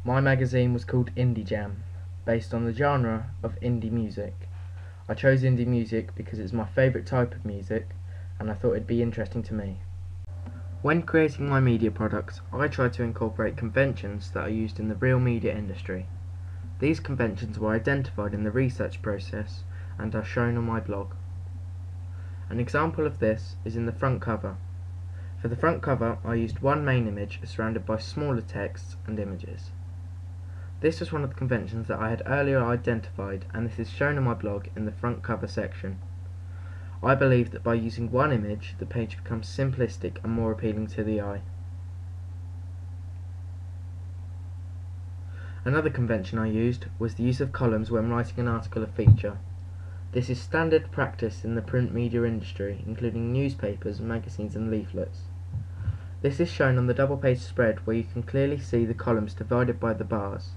My magazine was called Indie Jam, based on the genre of indie music. I chose indie music because it's my favourite type of music and I thought it'd be interesting to me. When creating my media products, I tried to incorporate conventions that are used in the real media industry. These conventions were identified in the research process and are shown on my blog. An example of this is in the front cover. For the front cover, I used one main image surrounded by smaller texts and images. This was one of the conventions that I had earlier identified, and this is shown on my blog in the front cover section. I believe that by using one image, the page becomes simplistic and more appealing to the eye. Another convention I used was the use of columns when writing an article or feature. This is standard practice in the print media industry, including newspapers, magazines and leaflets. This is shown on the double page spread where you can clearly see the columns divided by the bars.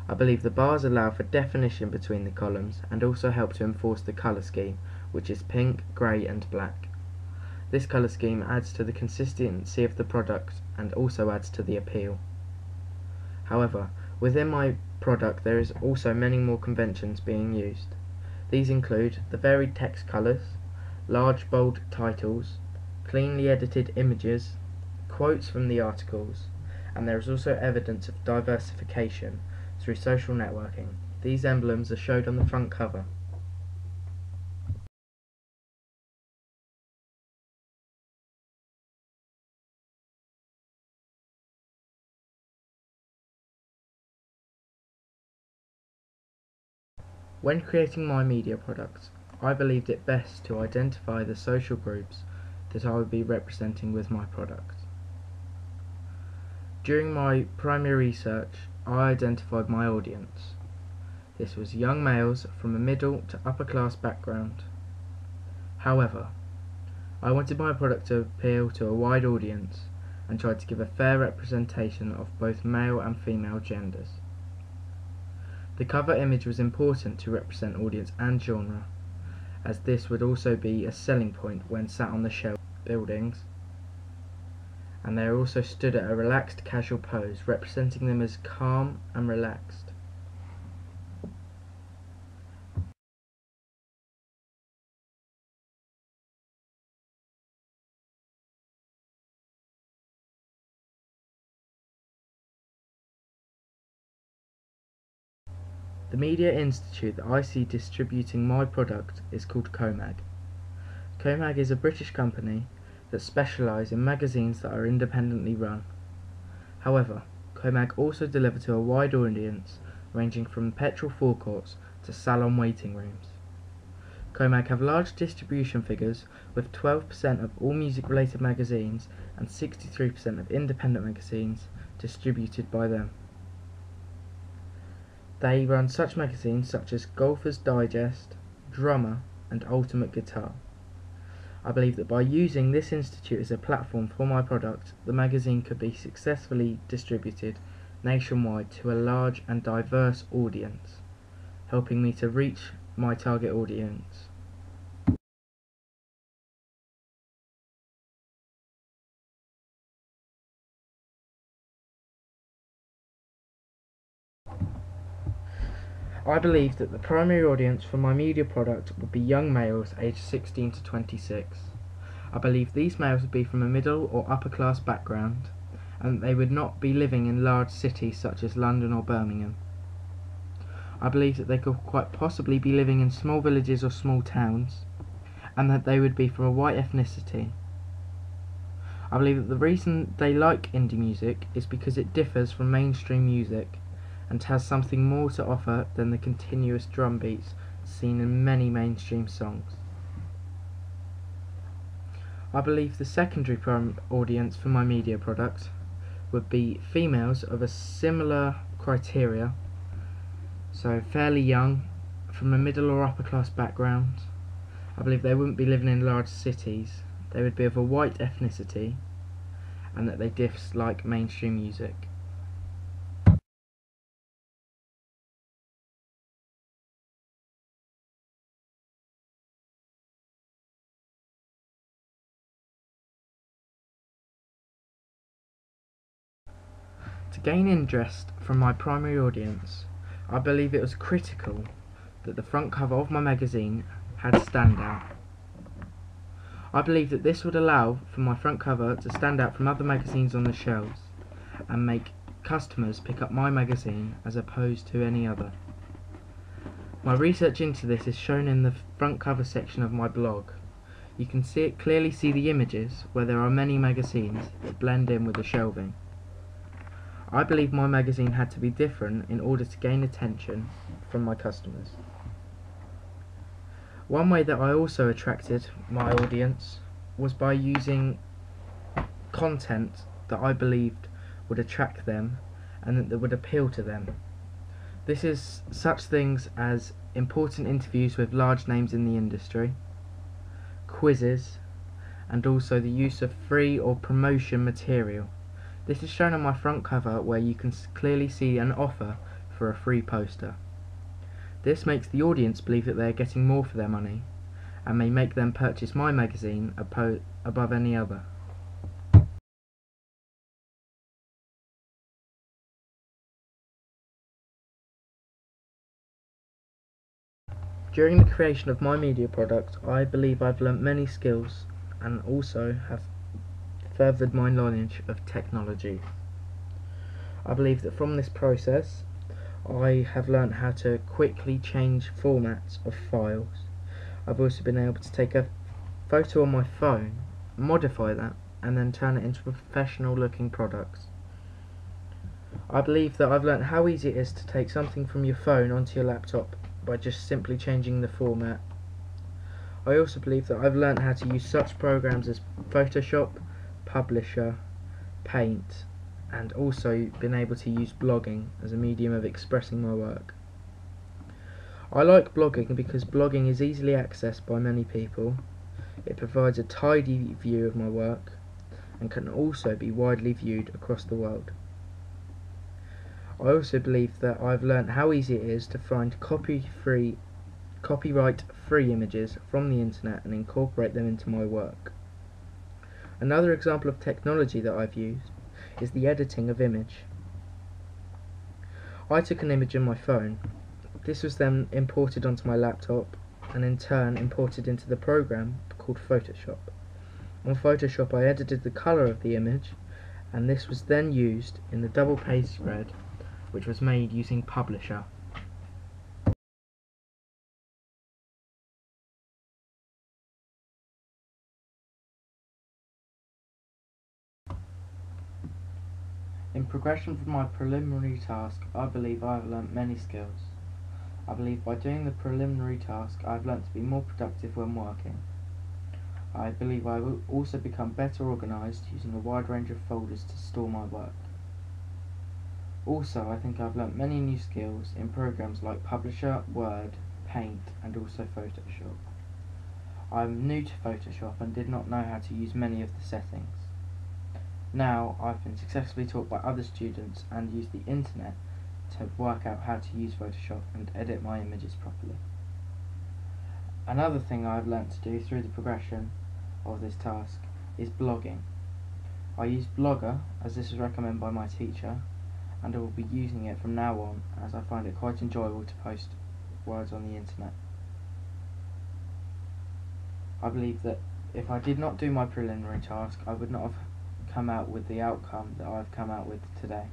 I believe the bars allow for definition between the columns and also help to enforce the colour scheme, which is pink, grey and black. This colour scheme adds to the consistency of the product and also adds to the appeal. However, within my product there is also many more conventions being used. These include the varied text colours, large bold titles, cleanly edited images, quotes from the articles, and there is also evidence of diversification through social networking. These emblems are showed on the front cover. When creating my media products, I believed it best to identify the social groups that I would be representing with my product. During my primary research, I identified my audience. This was young males from a middle to upper class background. However, I wanted my product to appeal to a wide audience and tried to give a fair representation of both male and female genders. The cover image was important to represent audience and genre, as this would also be a selling point when sat on the shelf buildings, and they also stood at a relaxed casual pose, representing them as calm and relaxed. The media institute that I see distributing my product is called COMAG. COMAG is a British company that specialise in magazines that are independently run. However, COMAG also deliver to a wide audience ranging from petrol forecourts to salon waiting rooms. COMAG have large distribution figures with 12% of all music related magazines and 63% of independent magazines distributed by them. They run such magazines such as Golfer's Digest, Drummer and Ultimate Guitar. I believe that by using this institute as a platform for my product, the magazine could be successfully distributed nationwide to a large and diverse audience, helping me to reach my target audience. I believe that the primary audience for my media product would be young males aged 16 to 26. I believe these males would be from a middle or upper class background, and they would not be living in large cities such as London or Birmingham. I believe that they could quite possibly be living in small villages or small towns, and that they would be from a white ethnicity. I believe that the reason they like indie music is because it differs from mainstream music and has something more to offer than the continuous drum beats seen in many mainstream songs. I believe the secondary audience for my media product would be females of a similar criteria, so fairly young, from a middle or upper class background. I believe they wouldn't be living in large cities, they would be of a white ethnicity, and that they dislike mainstream music. To gain interest from my primary audience, I believe it was critical that the front cover of my magazine had standout. I believe that this would allow for my front cover to stand out from other magazines on the shelves and make customers pick up my magazine as opposed to any other. My research into this is shown in the front cover section of my blog. You can clearly see the images where there are many magazines that blend in with the shelving. I believe my magazine had to be different in order to gain attention from my customers. One way that I also attracted my audience was by using content that I believed would attract them and that would appeal to them. This is such things as important interviews with large names in the industry, quizzes, and also the use of free or promotion material. This is shown on my front cover where you can clearly see an offer for a free poster. This makes the audience believe that they are getting more for their money and may make them purchase my magazine above any other. During the creation of my media product, I believe I've learnt many skills and also have furthered my knowledge of technology. I believe that from this process I have learnt how to quickly change formats of files. I've also been able to take a photo on my phone, modify that, and then turn it into professional looking products. I believe that I've learnt how easy it is to take something from your phone onto your laptop by just simply changing the format. I also believe that I've learnt how to use such programs as Photoshop, Publisher, Paint, and also been able to use blogging as a medium of expressing my work. I like blogging because blogging is easily accessed by many people. It provides a tidy view of my work and can also be widely viewed across the world. I also believe that I've learnt how easy it is to find copyright-free images from the internet and incorporate them into my work. Another example of technology that I've used is the editing of image. I took an image on my phone. This was then imported onto my laptop and in turn imported into the program called Photoshop. On Photoshop I edited the colour of the image, and this was then used in the double page spread which was made using Publisher. In progression from my preliminary task, I believe I have learnt many skills. I believe by doing the preliminary task I have learnt to be more productive when working. I believe I will also become better organised using a wide range of folders to store my work. Also, I think I've learnt many new skills in programs like Publisher, Word, Paint, and also Photoshop. I am new to Photoshop and did not know how to use many of the settings. Now I've been successfully taught by other students and used the internet to work out how to use Photoshop and edit my images properly. Another thing I've learnt to do through the progression of this task is blogging. I use Blogger as this was recommended by my teacher, and I will be using it from now on as I find it quite enjoyable to post words on the internet. I believe that if I did not do my preliminary task, I would not have come out with the outcome that I've come out with today.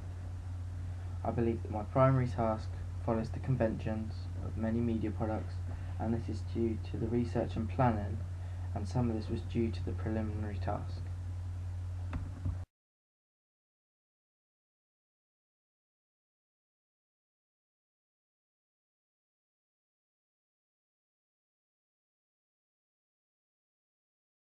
I believe that my primary task follows the conventions of many media products, and this is due to the research and planning, and some of this was due to the preliminary task.